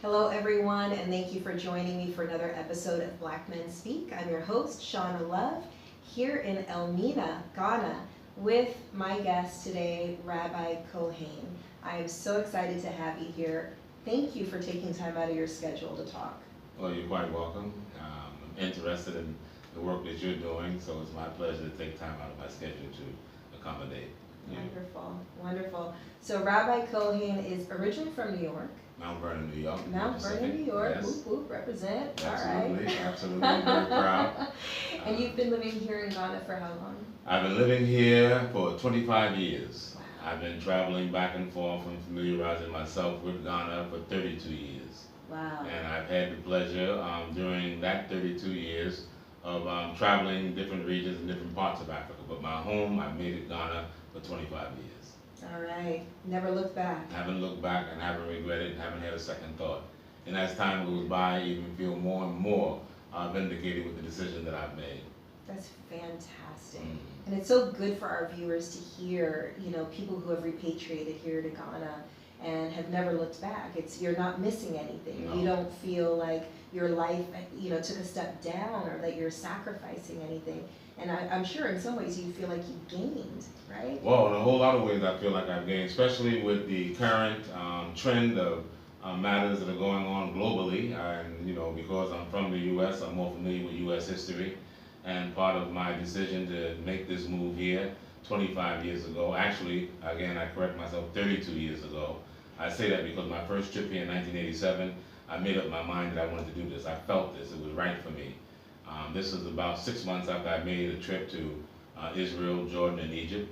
Hello everyone, and thank you for joining me for another episode of Black Men Speak. I'm your host, Shauna Love, here in Elmina, Ghana, with my guest today, Rabbi Kohein. I am so excited to have you here. Thank you for taking time out of your schedule to talk. Well, you're quite welcome. I'm interested in the work that you're doing, so it's my pleasure to take time out of my schedule to accommodate you. Wonderful, wonderful. So Rabbi Kohein is originally from New York. Mount Vernon, New York. Mount Vernon, New York. Yes. Whoop, whoop, represent. Absolutely, All right. absolutely, very proud. And you've been living here in Ghana for how long? I've been living here for 25 years. Wow. I've been traveling back and forth and familiarizing myself with Ghana for 32 years. Wow. And I've had the pleasure during that 32 years of traveling different regions and different parts of Africa. But my home, I've made it Ghana for 25 years. All right. Never looked back. Haven't looked back and haven't regretted and haven't had a second thought. And as time goes by, I even feel more and more vindicated with the decision that I've made. That's fantastic. Mm. And it's so good for our viewers to hear, people who have repatriated here to Ghana and have never looked back. You're not missing anything. No. You don't feel like your life, took a step down or that you're sacrificing anything. And I'm sure in some ways you feel like you gained, right? Well, in a whole lot of ways I feel like I've gained, especially with the current trend of matters that are going on globally. And, because I'm from the U.S., I'm more familiar with U.S. history. And part of my decision to make this move here 25 years ago, actually, again, I correct myself, 32 years ago. I say that because my first trip here in 1987, I made up my mind that I wanted to do this. I felt this, it was right for me. This was about 6 months after I made a trip to Israel, Jordan, and Egypt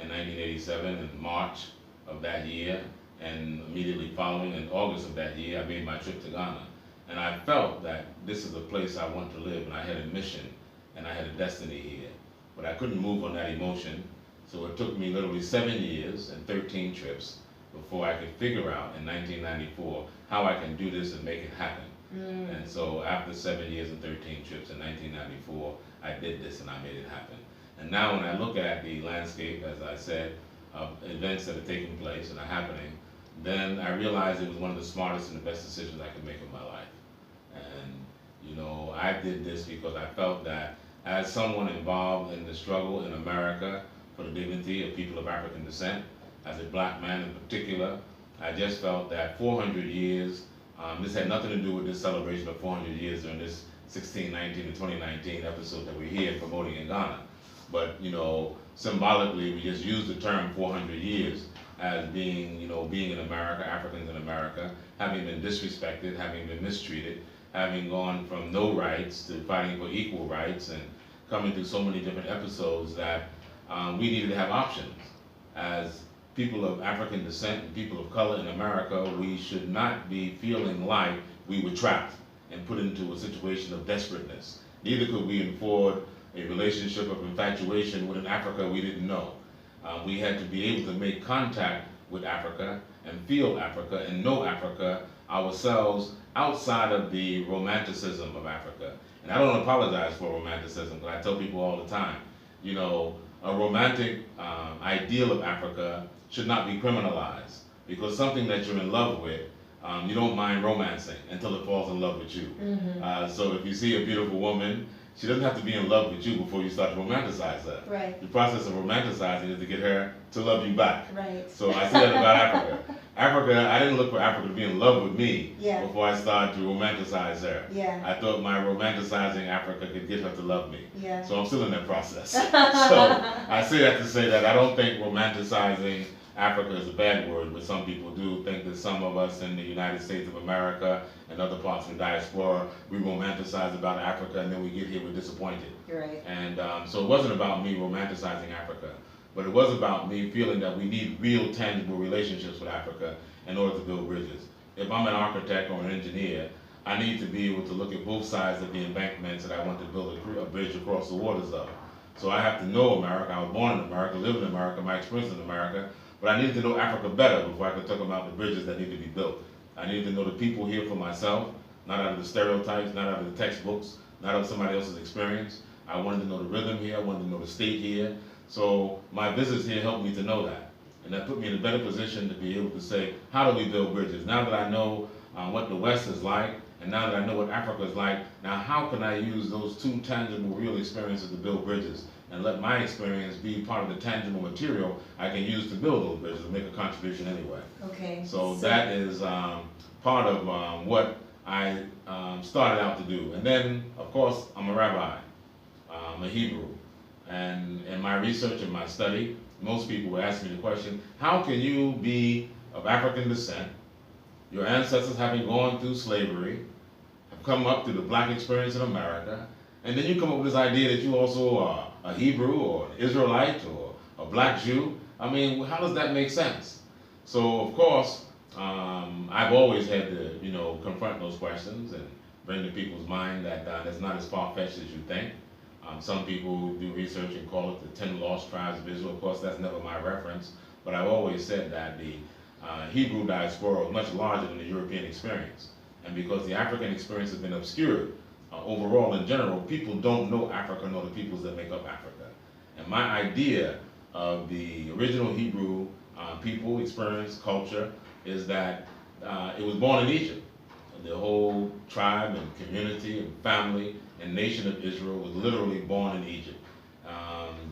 in 1987 in March of that year. And immediately following in August of that year, I made my trip to Ghana. And I felt that this is a place I want to live, and I had a mission and I had a destiny here. But I couldn't move on that emotion, so it took me literally 7 years and 13 trips before I could figure out in 1994 how I can do this and make it happen. And so after 7 years and 13 trips in 1994, I did this and I made it happen. And now when I look at the landscape, as I said, of events that are taking place and are happening, then I realized it was one of the smartest and the best decisions I could make in my life. And I did this because I felt that as someone involved in the struggle in America for the dignity of people of African descent, as a black man in particular, I just felt that 400 years, this had nothing to do with this celebration of 400 years during this 1619 to 2019 episode that we're here promoting in Ghana. But, symbolically, we just use the term 400 years as being, being in America, Africans in America, having been disrespected, having been mistreated, having gone from no rights to fighting for equal rights and coming through so many different episodes that we needed to have options. As people of African descent and people of color in America, we should not be feeling like we were trapped and put into a situation of desperateness. Neither could we afford a relationship of infatuation with an Africa we didn't know. We had to be able to make contact with Africa and feel Africa and know Africa ourselves outside of the romanticism of Africa. And I don't apologize for romanticism, but I tell people all the time, a romantic ideal of Africa should not be criminalized, because something that you're in love with, you don't mind romancing until it falls in love with you. So if you see a beautiful woman, she doesn't have to be in love with you before you start to romanticize her. Right. The process of romanticizing is to get her to love you back. Right. So I say that about Africa. Africa, I didn't look for Africa to be in love with me Yeah. before I started to romanticize her. Yeah. I thought my romanticizing Africa could get her to love me. Yeah. So I'm still in that process. So I say that to say that I don't think romanticizing Africa is a bad word, but some people do think that some of us in the United States of America and other parts of the diaspora, we romanticize about Africa and then we get here, we're disappointed. You're right. And so it wasn't about me romanticizing Africa, but it was about me feeling that we need real tangible relationships with Africa in order to build bridges. If I'm an architect or an engineer, I need to be able to look at both sides of the embankments that I want to build a bridge across the waters of. So I have to know America. I was born in America, live in America, my experience in America, but I needed to know Africa better before I could talk about the bridges that need to be built. I needed to know the people here for myself, not out of the stereotypes, not out of the textbooks, not out of somebody else's experience. I wanted to know the rhythm here, I wanted to know the state here. So my visits here helped me to know that. And that put me in a better position to be able to say, how do we build bridges? Now that I know what the West is like, and now that I know what Africa is like, now how can I use those two tangible, real experiences to build bridges, and let my experience be part of the tangible material I can use to build those bridges and make a contribution anyway. Okay. So that is part of what I started out to do. And then, of course, I'm a rabbi, I'm a Hebrew. And in my research and my study, most people will ask me the question, how can you be of African descent, your ancestors having gone through slavery, have come up through the black experience in America, and then you come up with this idea that you also are a Hebrew or an Israelite or a black Jew? I mean, how does that make sense? So, of course, I've always had to, confront those questions and bring to people's mind that it's not as far-fetched as you think. Some people do research and call it the 10 lost tribes of Israel. Of course, that's never my reference, but I've always said that the Hebrew diaspora is much larger than the European experience. And because the African experience has been obscured, overall in general, people don't know Africa nor the peoples that make up Africa. And my idea of the original Hebrew people, experience, culture, is that it was born in Egypt. The whole tribe and community and family and nation of Israel was literally born in Egypt.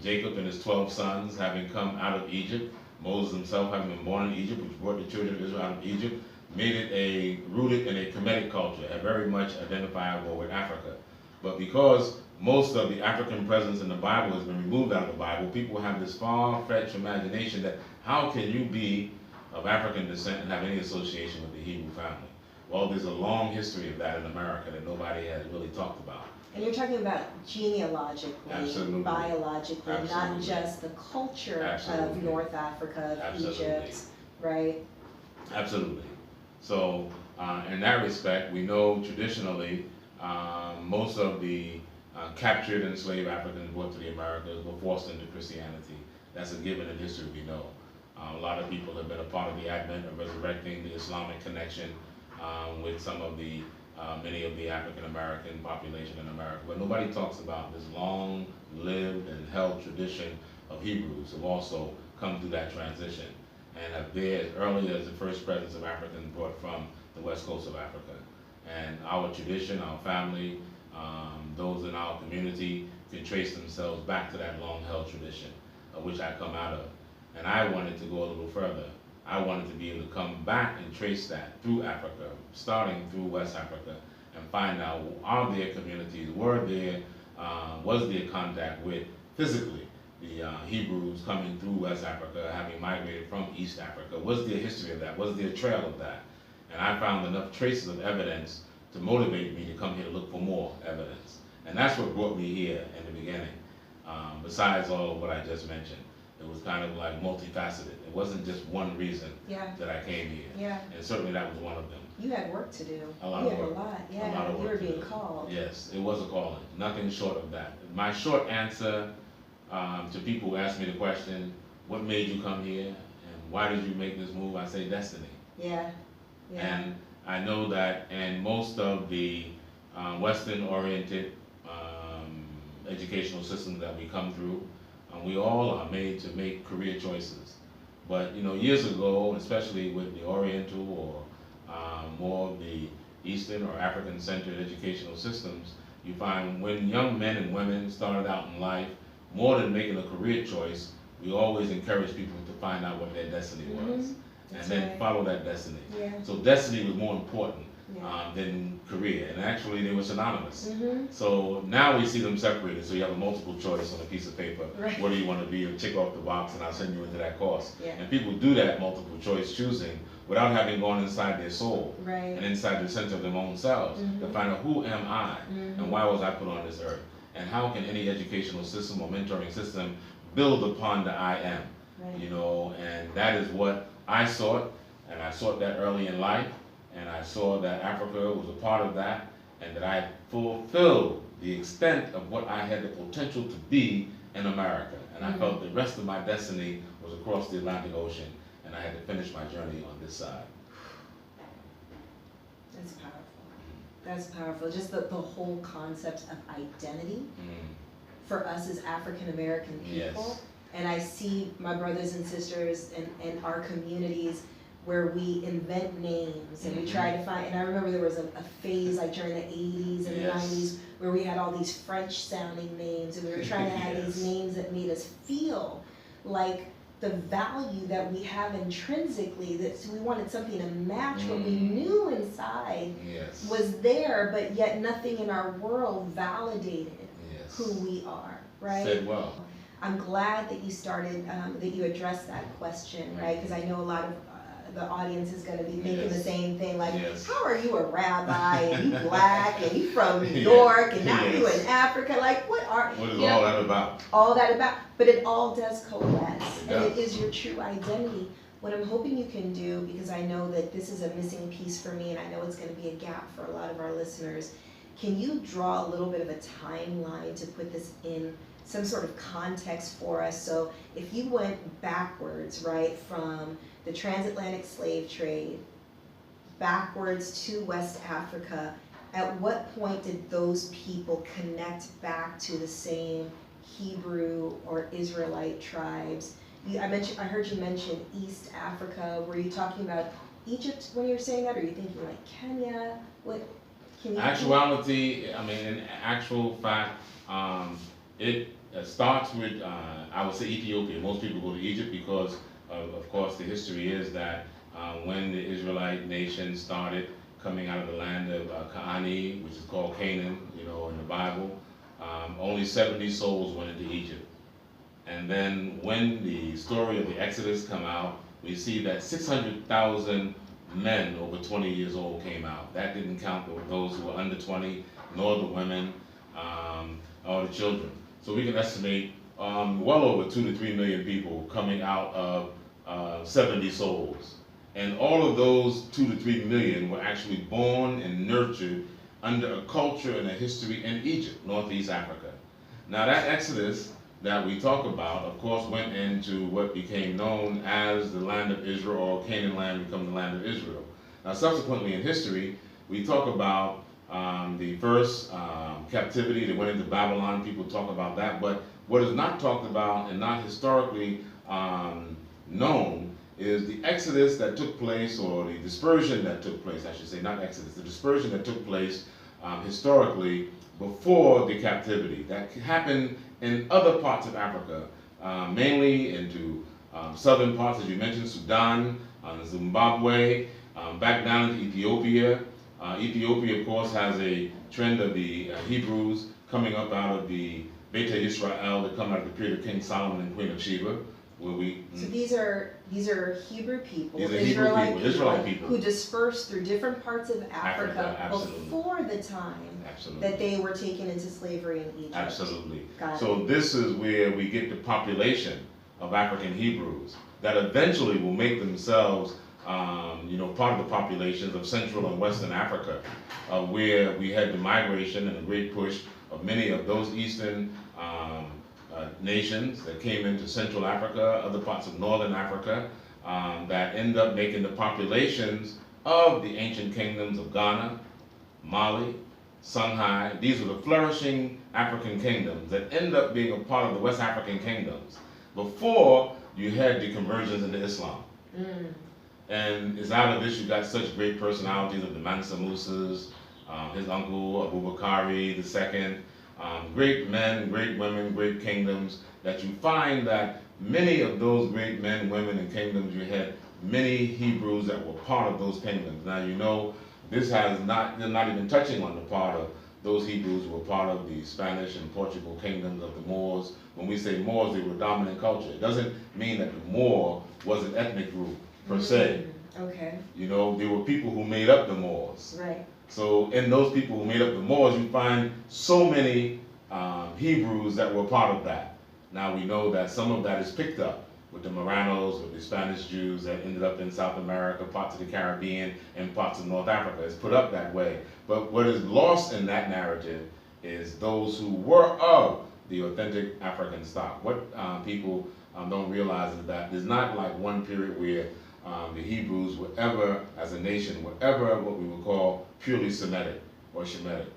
Jacob and his 12 sons having come out of Egypt, Moses himself having been born in Egypt, which brought the children of Israel out of Egypt, made it rooted in a Kemetic culture, and very much identifiable with Africa. But because most of the African presence in the Bible has been removed out of the Bible, people have this far-fetched imagination that how can you be of African descent and have any association with the Hebrew family? Well, there's a long history of that in America that nobody has really talked about. And you're talking about genealogically, Absolutely. Biologically, Absolutely. not just the culture Absolutely. of North Africa, of Absolutely. Egypt, right? Absolutely. So, in that respect, we know traditionally most of the captured and enslaved Africans brought to the Americas were forced into Christianity. That's a given in history, we know. A lot of people have been a part of the advent of resurrecting the Islamic connection with some of the many of the African American population in America. But nobody talks about this long-lived and held tradition of Hebrews who also come through that transition and have there as early as the first presence of Africans brought from the west coast of Africa. And our tradition, our family, those in our community can trace themselves back to that long-held tradition of which I come out of. And I wanted to go a little further. I wanted to be able to come back and trace that through Africa, starting through West Africa, and find out, are there communities, was there contact with, physically, the Hebrews coming through West Africa, having migrated from East Africa? Was there a history of that? Was there a trail of that? And I found enough traces of evidence to motivate me to come here to look for more evidence. And that's what brought me here in the beginning, besides all of what I just mentioned. It was kind of like multifaceted. It wasn't just one reason that I came here. Yeah. And certainly that was one of them. You had work to do. A lot you of had work. a lot, yeah. A lot of You work were to being do. called. Yes, it was a calling. Nothing short of that. My short answer to people who ask me the question, what made you come here and why did you make this move? I say destiny. Yeah. Yeah. And I know that in most of the Western-oriented educational systems that we come through, we all are made to make career choices. But years ago, especially with the Oriental or more of the Eastern or African-centered educational systems, you find when young men and women started out in life, more than making a career choice, we always encourage people to find out what their destiny was. And then follow that destiny. Yeah. So destiny was more important than career, and actually they were synonymous. So now we see them separated, so you have a multiple choice on a piece of paper. Right. What do you want to be? You tick off the box and I'll send you into that course. Yeah. And people do that multiple choice choosing without having gone inside their soul Right. and inside the center of their own selves to find out who am I and why was I put on this earth, and how can any educational system or mentoring system build upon the I am. Right. And that is what I sought, and I sought that early in life, and I saw that Africa was a part of that, and that I fulfilled the extent of what I had the potential to be in America. And I felt the rest of my destiny was across the Atlantic Ocean, and I had to finish my journey on this side. That's powerful. That's powerful. Just the whole concept of identity for us as African American people. Yes. And I see my brothers and sisters in our communities where we invent names and we try to find, and I remember there was a phase like during the 80s and the 90s where we had all these French sounding names and we were trying to have these names that made us feel like the value that we have intrinsically, that we wanted something to match what we knew inside was there, but yet nothing in our world validated who we are, right? Said well. I'm glad that you started, that you addressed that question, right? Because I know a lot of the audience is going to be thinking the same thing, like, how are you a rabbi and you black and you from New York and now you in Africa? Like, what is all that about? All that about, but it all does coalesce, and it is your true identity. What I'm hoping you can do, because I know that this is a missing piece for me and I know it's going to be a gap for a lot of our listeners, can you draw a little bit of a timeline to put this in some sort of context for us? So if you went backwards, right, from the transatlantic slave trade backwards to West Africa, at what point did those people connect back to the same Hebrew or Israelite tribes? I heard you mention East Africa. Were you talking about Egypt when you were saying that, or are you thinking like Kenya? What? Actuality, I mean, in actual fact, it starts with, I would say, Ethiopia. Most people go to Egypt because, of course, the history is that when the Israelite nation started coming out of the land of Kaani, which is called Canaan, in the Bible, only 70 souls went into Egypt. And then when the story of the Exodus come out, we see that 600,000 men over 20 years old came out. That didn't count those who were under 20, nor the women, or the children. So we can estimate well over 2 to 3 million people coming out of 70 souls. And all of those 2 to 3 million were actually born and nurtured under a culture and a history in Egypt, Northeast Africa. Now that Exodus that we talk about, of course, went into what became known as the land of Israel, or Canaan land become the land of Israel. Now subsequently in history, we talk about the first captivity that went into Babylon. People talk about that, but what is not talked about and not historically known is the exodus that took place, or the dispersion that took place, I should say, not exodus, the dispersion that took place historically before the captivity. That happened in other parts of Africa, mainly into southern parts, as you mentioned, Sudan, Zimbabwe, back down to Ethiopia. Ethiopia, of course, has a trend of the Hebrews coming up out of the Beta Israel that come out of the period of King Solomon and Queen of Sheba. So these are Hebrew people, Israelite people who dispersed through different parts of Africa before the time that they were taken into slavery in Egypt. Absolutely. So this is where we get the population of African Hebrews that eventually will make themselves part of the populations of Central and Western Africa, where we had the migration and the great push of many of those Eastern nations that came into Central Africa, other parts of Northern Africa, that end up making the populations of the ancient kingdoms of Ghana, Mali, Songhai. These were the flourishing African kingdoms that end up being a part of the West African kingdoms before you had the conversions into Islam. And it's out of this you got such great personalities of the Mansa Musas, his uncle Abu Bakari II, great men, great women, great kingdoms, that you find that many of those great men, women, and kingdoms, you had many Hebrews that were part of those kingdoms. Now this has not, they're not even touching on the part of those Hebrews who were part of the Spanish and Portugal kingdoms of the Moors. When we say Moors, they were dominant culture. It doesn't mean that the Moor was an ethnic group per se. Okay. There were people who made up the Moors. Right. So in those people who made up the Moors, you find so many Hebrews that were part of that. Now we know that some of that is picked up with the Moranos, with the Spanish Jews that ended up in South America, parts of the Caribbean, and parts of North Africa. It's put up that way. But what is lost in that narrative is those who were of the authentic African stock. What people don't realize is that there's not like one period where the Hebrews were ever, as a nation, were ever what we would call purely Semitic or Shemitic.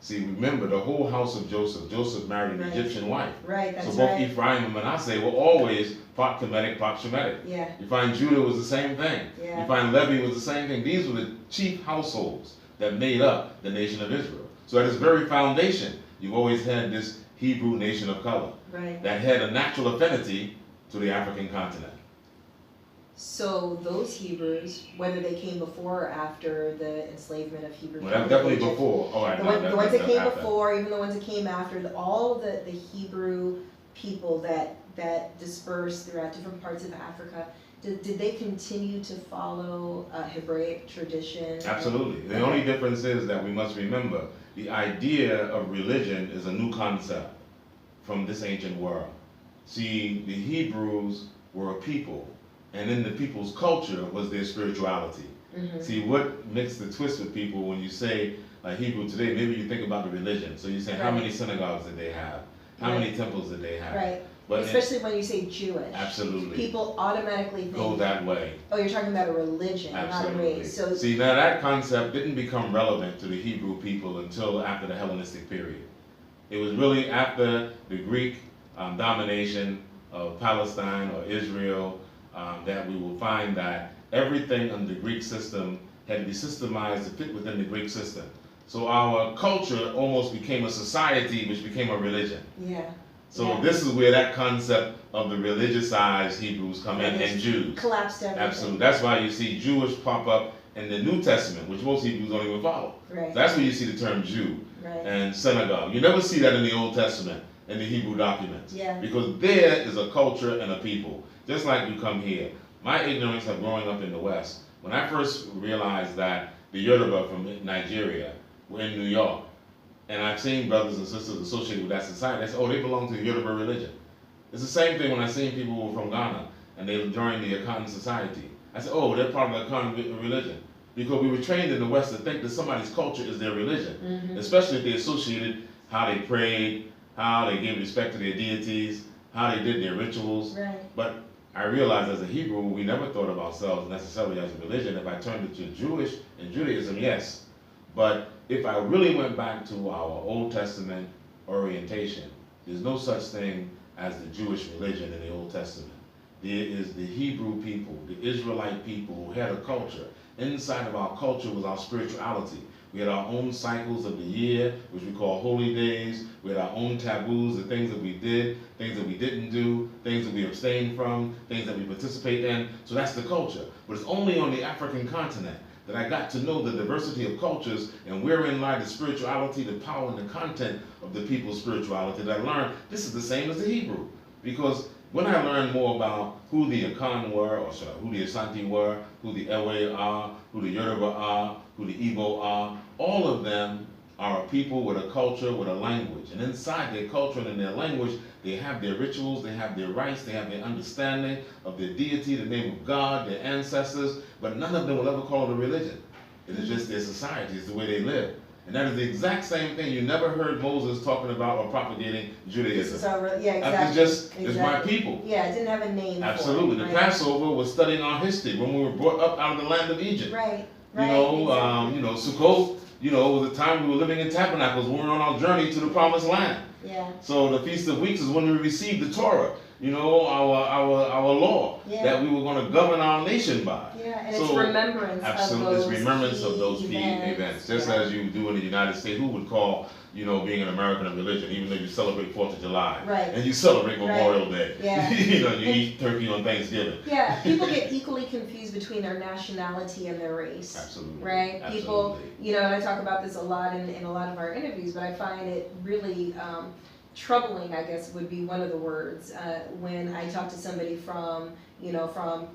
See, remember the whole house of Joseph. Joseph married an Egyptian wife. Right, that's so both right. Ephraim and Manasseh were always part Kemetic, part Shemitic. Yeah. You find Judah was the same thing. Yeah. You find Levi was the same thing. These were the chief households that made up the nation of Israel. So at its very foundation, you've always had this Hebrew nation of color that had a natural affinity to the African continent. So those Hebrews, whether they came before or after the enslavement of Hebrew people, definitely before. Oh, right, the ones that came before, even the ones that came after, all the Hebrew people that dispersed throughout different parts of Africa, did they continue to follow Hebraic tradition? Absolutely. The only difference is that we must remember the idea of religion is a new concept from this ancient world. See, the Hebrews were a people, and in the people's culture was their spirituality. See, what makes the twist with people when you say Hebrew today, maybe you think about the religion. So you say, how many synagogues did they have? How many temples did they have? Right. But especially when you say Jewish. Absolutely. People automatically think. Go that way. Oh, you're talking about a religion, absolutely. Not a race. So see, now that concept didn't become relevant to the Hebrew people until after the Hellenistic period. It was really after the Greek domination of Palestine or Israel that we will find that everything under the Greek system had to be systemized to fit within the Greek system. So our culture almost became a society which became a religion. Yeah. So this is where that concept of the religiousized Hebrews come in, and Jews. Collapsed everything. Absolutely. That's why you see Jewish pop up in the New Testament, which most Hebrews don't even follow. Right. So that's where you see the term Jew right. and synagogue. You never see that in the Old Testament, in the Hebrew documents. Yeah. Because there is a culture and a people. Just like you come here. My ignorance of growing up in the West, when I first realized that the Yoruba from Nigeria were in New York, and I've seen brothers and sisters associated with that society, I said, oh, they belong to the Yoruba religion. It's the same thing when I seen people who were from Ghana, and they joined the Akan society. I said, oh, they're part of the Akan religion. Because we were trained in the West to think that somebody's culture is their religion, especially if they associated how they prayed, how they gave respect to their deities, how they did their rituals. Right. But I realized as a Hebrew, we never thought of ourselves necessarily as a religion. If I turned it to Jewish and Judaism, yes. But if I really went back to our Old Testament orientation, there's no such thing as the Jewish religion in the Old Testament. There is the Hebrew people, the Israelite people who had a culture. Inside of our culture was our spirituality. We had our own cycles of the year, which we call holy days. We had our own taboos, the things that we did, things that we didn't do, things that we abstained from, things that we participate in. So that's the culture. But it's only on the African continent that I got to know the diversity of cultures and wherein lie the spirituality, the power, and the content of the people's spirituality that I learned this is the same as the Hebrew. Because when I learned more about who the Akan were, or sorry, who the Asante were, who the Ewe are, who the Yoruba are, who the Igbo are, all of them are a people with a culture, with a language. And inside their culture and in their language, they have their rituals, they have their rites, they have their understanding of their deity, the name of God, their ancestors, but none of them will ever call it a religion. It is just their society, it's the way they live. And that is the exact same thing. You never heard Moses talking about or propagating Judaism. Yeah, exactly. It's my people. Yeah, it didn't have a name. Absolutely. For it, the Passover was studying our history when we were brought up out of the land of Egypt. Right. You know, Sukkot, was the time we were living in tabernacles when we were on our journey to the promised land. Yeah. So the Feast of Weeks is when we received the Torah, our law that we were going to govern our nation by. Yeah, and it's remembrance of those key events. Just as you do in the United States, who would call, being an American a religion, even though you celebrate 4th of July. Right. And you celebrate Memorial Day. Yeah. You eat turkey on Thanksgiving. Yeah, people get equally confused between their nationality and their race. Absolutely. Right? Absolutely. People, and I talk about this a lot in a lot of our interviews, but I find it really troubling, I guess would be one of the words, when I talk to somebody from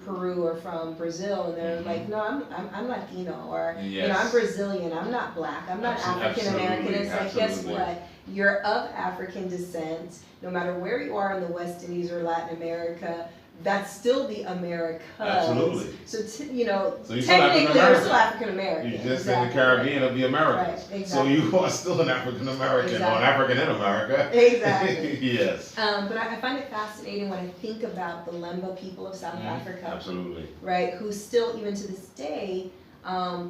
Peru or from Brazil, and they're like, no, I'm Latino, or I'm Brazilian, I'm not black, I'm not African American. It's like, guess what? You're of African descent, no matter where you are in the West Indies or Latin America. That's still the Americas. Absolutely. So technically you're still African American. You're just in the Caribbean of the Americas. Right, exactly. So you are still an African American or an African in America. Exactly. Yes. But I find it fascinating when I think about the Lemba people of South Africa. Absolutely. Right, who still, even to this day,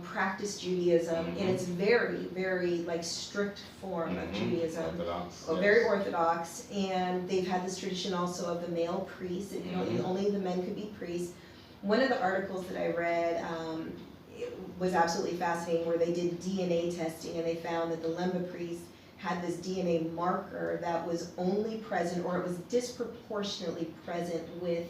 practice Judaism in its very, very like strict form of Judaism. Orthodox. Very Orthodox, and they've had this tradition also of the male priest, and only the men could be priests. One of the articles that I read it was absolutely fascinating, where they did DNA testing, and they found that the Lemba priest had this DNA marker that was only present, or it was disproportionately present with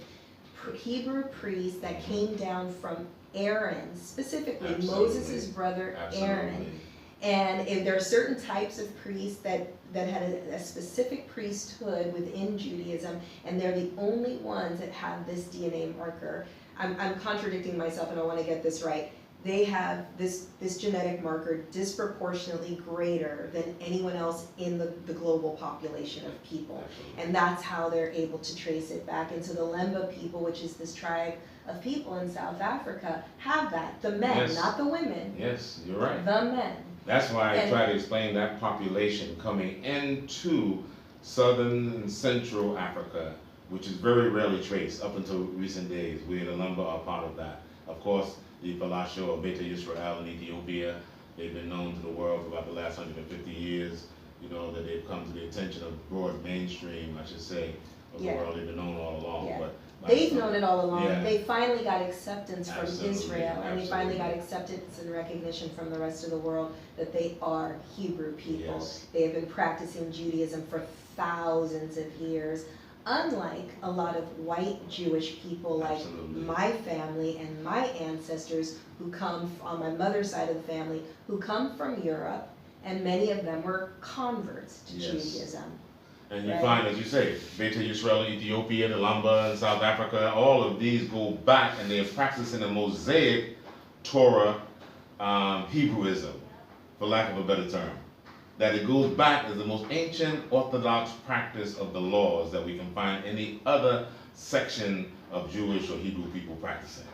Hebrew priests that came down from Aaron, specifically Moses' brother Aaron. And if there are certain types of priests that had a specific priesthood within Judaism, and they're the only ones that have this DNA marker. I'm contradicting myself, and I want to get this right. They have this genetic marker disproportionately greater than anyone else in the global population of people. And that's how they're able to trace it back. And so the Lemba people, which is this tribe of people in South Africa, have that. The men, not the women. Yes, you're right. The men. That's why I try to explain that population coming into southern and central Africa, which is very rarely traced up until recent days, where the Lemba are part of that. Of course, the Palasho or Beta Yisrael in Ethiopia, they've been known to the world for about the last 150 years, that they've come to the attention of broad mainstream, I should say, of the world. They've been known all along. Yeah. But they've known it all along. They finally got acceptance from Israel, and they finally got acceptance and recognition from the rest of the world that they are Hebrew people. They have been practicing Judaism for thousands of years. Unlike a lot of white Jewish people like my family and my ancestors who come on my mother's side of the family, who come from Europe, and many of them were converts to Judaism. And you find, as you say, Beta Yisrael, Ethiopia, the Lemba in South Africa, all of these go back, and they are practicing the Mosaic Torah Hebrewism, for lack of a better term. That it goes back as the most ancient Orthodox practice of the laws that we can find any other section of Jewish or Hebrew people practicing.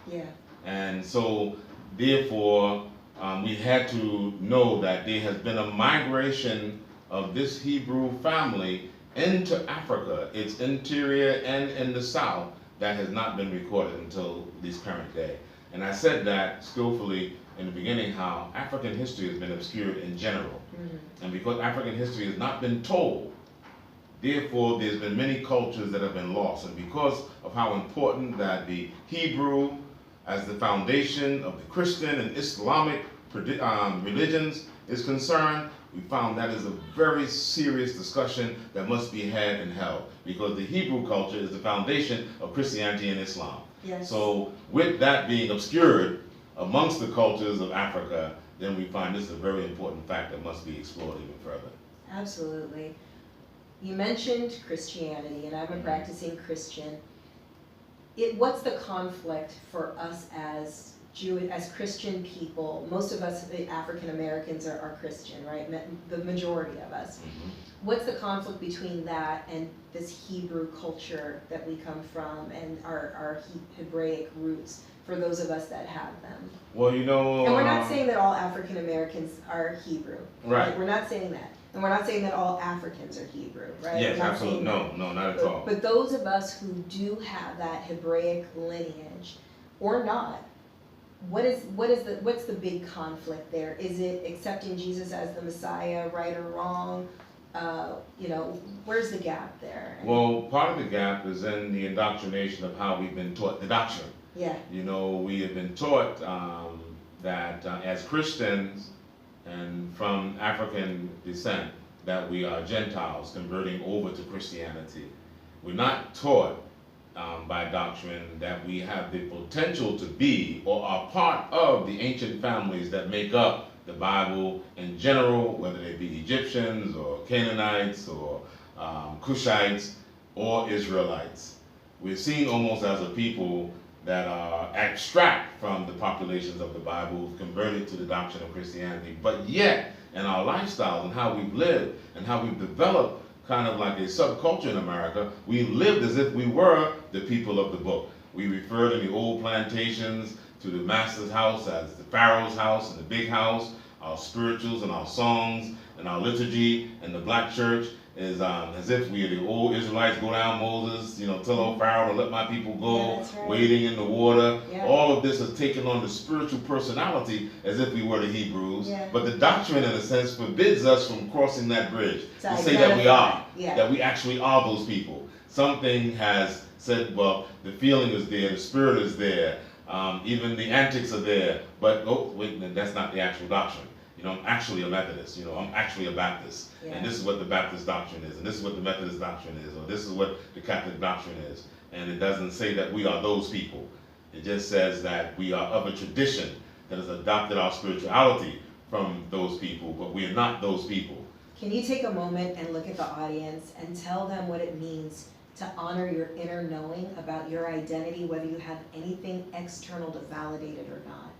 And so, therefore, we had to know that there has been a migration of this Hebrew family into Africa, its interior and in the south, that has not been recorded until this current day. And I said that skillfully in the beginning, how African history has been obscured in general. And because African history has not been told, therefore there's been many cultures that have been lost. And because of how important that the Hebrew as the foundation of the Christian and Islamic religions is concerned, we found that is a very serious discussion that must be had and held, because the Hebrew culture is the foundation of Christianity and Islam. So with that being obscured amongst the cultures of Africa, then we find this is a very important fact that must be explored even further. Absolutely. You mentioned Christianity, and I'm a practicing Christian. What's the conflict for us as Christian people? Most of us, the African Americans, are Christian, right? The majority of us. What's the conflict between that and this Hebrew culture that we come from, and our Hebraic roots, for those of us that have them? Well, and we're not saying that all African Americans are Hebrew. Right. We're not saying that. And we're not saying that all Africans are Hebrew, right? Yes, absolutely. No, not at all. But those of us who do have that Hebraic lineage, or not, what's the big conflict there? Is it accepting Jesus as the Messiah, right or wrong? Where's the gap there? Well, part of the gap is in the indoctrination of how we've been taught the doctrine. We have been taught that as Christians and from African descent, that we are Gentiles converting over to Christianity. We're not taught by doctrine that we have the potential to be or are part of the ancient families that make up the Bible in general, whether they be Egyptians or Canaanites or Cushites or Israelites. We're seen almost as a people that are abstract from the populations of the Bible, converted to the doctrine of Christianity, but yet in our lifestyles and how we've lived and how we've developed kind of like a subculture in America, we lived as if we were the people of the book. We referred in the old plantations to the master's house as the Pharaoh's house and the big house, our spirituals and our songs and our liturgy and the black church is as if we are the old Israelites go down Moses, tell old Pharaoh to let my people go, Yeah, that's right. wading in the water. Yeah. All of this is taking on the spiritual personality as if we were the Hebrews. Yeah. But the doctrine, in a sense, forbids us from crossing that bridge To say that we are, Yeah. that we actually are those people. Something has said, well, the feeling is there, the spirit is there, even the antics are there, but oh, wait, that's not the actual doctrine. I'm actually a Methodist, I'm actually a Baptist, Yeah. and this is what the Baptist doctrine is, and this is what the Methodist doctrine is, or this is what the Catholic doctrine is. And it doesn't say that we are those people. It just says that we are of a tradition that has adopted our spirituality from those people, but we are not those people. Can you take a moment and look at the audience and tell them what it means to honor your inner knowing about your identity, whether you have anything external to validate it or not?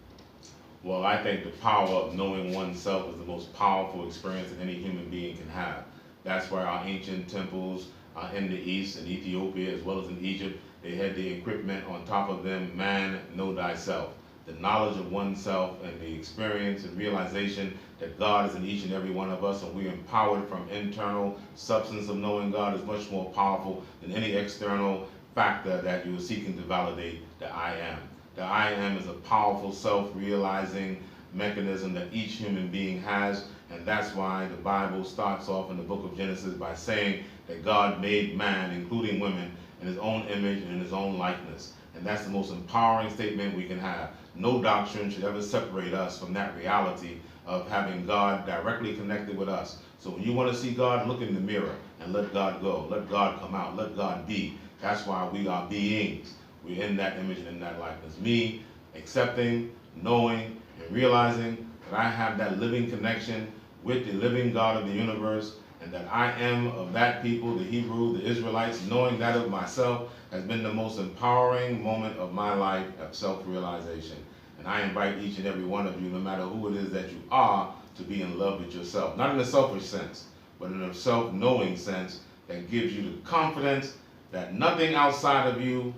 Well, I think the power of knowing oneself is the most powerful experience that any human being can have. That's why our ancient temples in the East, in Ethiopia, as well as in Egypt, they had the equipment on top of them, man, know thyself. The knowledge of oneself and the experience and realization that God is in each and every one of us, and we're empowered from internal substance of knowing God is much more powerful than any external factor that you're seeking to validate the I am. The I am is a powerful self-realizing mechanism that each human being has, and that's why the Bible starts off in the book of Genesis by saying that God made man, including women, in his own image and in his own likeness. And that's the most empowering statement we can have. No doctrine should ever separate us from that reality of having God directly connected with us. So when you want to see God, look in the mirror and let God go. Let God come out. Let God be. That's why we are beings. We're in that image and in that likeness. Me accepting, knowing, and realizing that I have that living connection with the living God of the universe, and that I am of that people, the Hebrew, the Israelites, knowing that of myself has been the most empowering moment of my life of self-realization. And I invite each and every one of you, no matter who it is that you are, to be in love with yourself. Not in a selfish sense, but in a self-knowing sense that gives you the confidence that nothing outside of you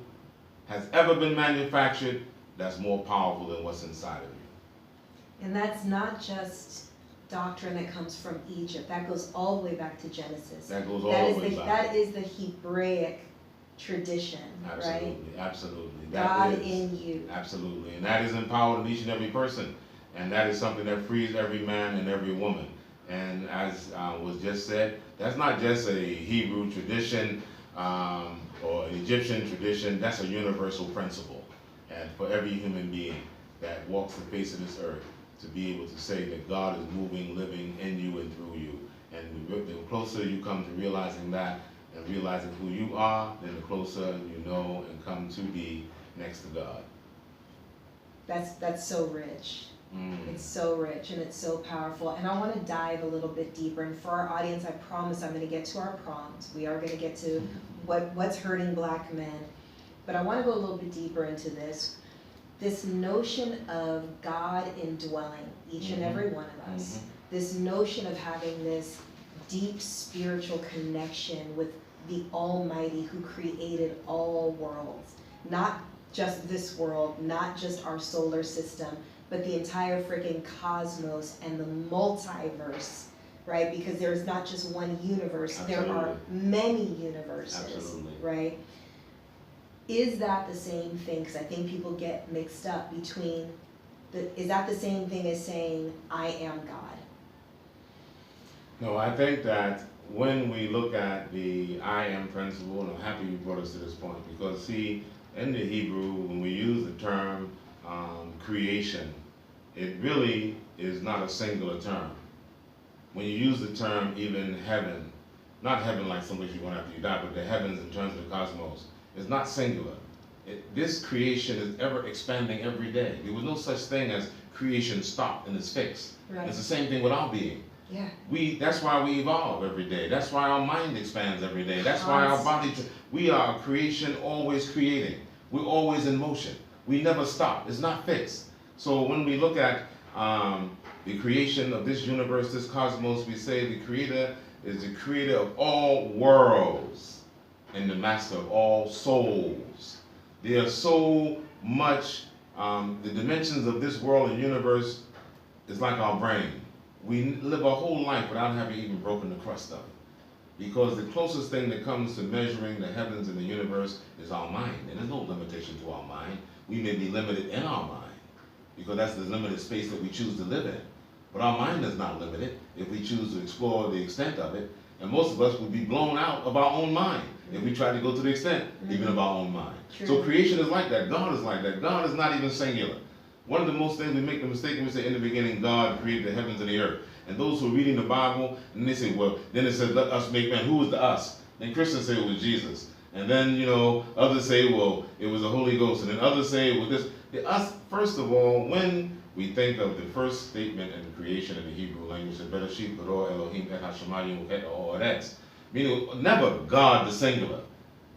has ever been manufactured that's more powerful than what's inside of you. And that's not just doctrine that comes from Egypt. That goes all the way back to Genesis. That goes all the way back. That is the Hebraic tradition, Absolutely, right? absolutely. God in you. Absolutely. And that is empowered in each and every person. And that is something that frees every man and every woman. And as was just said, that's not just a Hebrew tradition or an Egyptian tradition. That's a universal principle. And for every human being that walks the face of this earth, to be able to say that God is moving, living in you and through you. And the closer you come to realizing that and realizing who you are, then the closer you know and come to be next to God. That's so rich. It's so rich and it's so powerful. And I want to dive a little bit deeper. And for our audience, I promise I'm going to get to our prompt. We are going to get to what's hurting black men. But I want to go a little bit deeper into this. This notion of God indwelling each and every one of us. This notion of having this deep spiritual connection with the Almighty who created all worlds. Not just this world, not just our solar system, but the entire freaking cosmos and the multiverse, right? Because there's not just one universe, Absolutely. There are many universes, Absolutely. right? Is that the same thing? Because I think people get mixed up between, is that the same thing as saying, I am God? No, I think that when we look at the I am principle, and I'm happy you brought us to this point, because see, in the Hebrew, when we use the term creation, it really is not a singular term. When you use the term even heaven, not heaven like someplace you want after you die, but the heavens in terms of the cosmos, it's not singular. This creation is ever expanding every day. There was no such thing as creation stopped and it's fixed. Right. It's the same thing with our being. Yeah. That's why we evolve every day. That's why our mind expands every day. That's why our body, we are a creation always creating. We're always in motion. We never stop. It's not fixed. So when we look at the creation of this universe, this cosmos, we say the creator is the creator of all worlds and the master of all souls. There are so much, the dimensions of this world and universe is like our brain. We live our whole life without having even broken the crust of it. Because the closest thing that comes to measuring the heavens and the universe is our mind. And there's no limitation to our mind. We may be limited in our mind, because that's the limited space that we choose to live in. But our mind is not limited if we choose to explore the extent of it. And most of us would be blown out of our own mind if we tried to go to the extent even of our own mind. True. So creation is like that. God is like that. God is not even singular. One of the most things we make the mistake, we say in the beginning God created the heavens and the earth. And those who are reading the Bible, and they say, well, then it says, let us make man. Who is the us? Then Christians say it was Jesus. And then, others say, well, it was the Holy Ghost. And then others say, well, this. The us, first of all, when we think of the first statement in creation in the Hebrew language, Bereshit bara Elohim et hashamayim et ha'aretz, meaning never God the singular.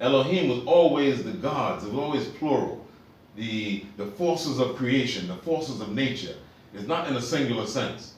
Elohim was always the gods. It was always plural. The forces of creation, the forces of nature, is not in a singular sense.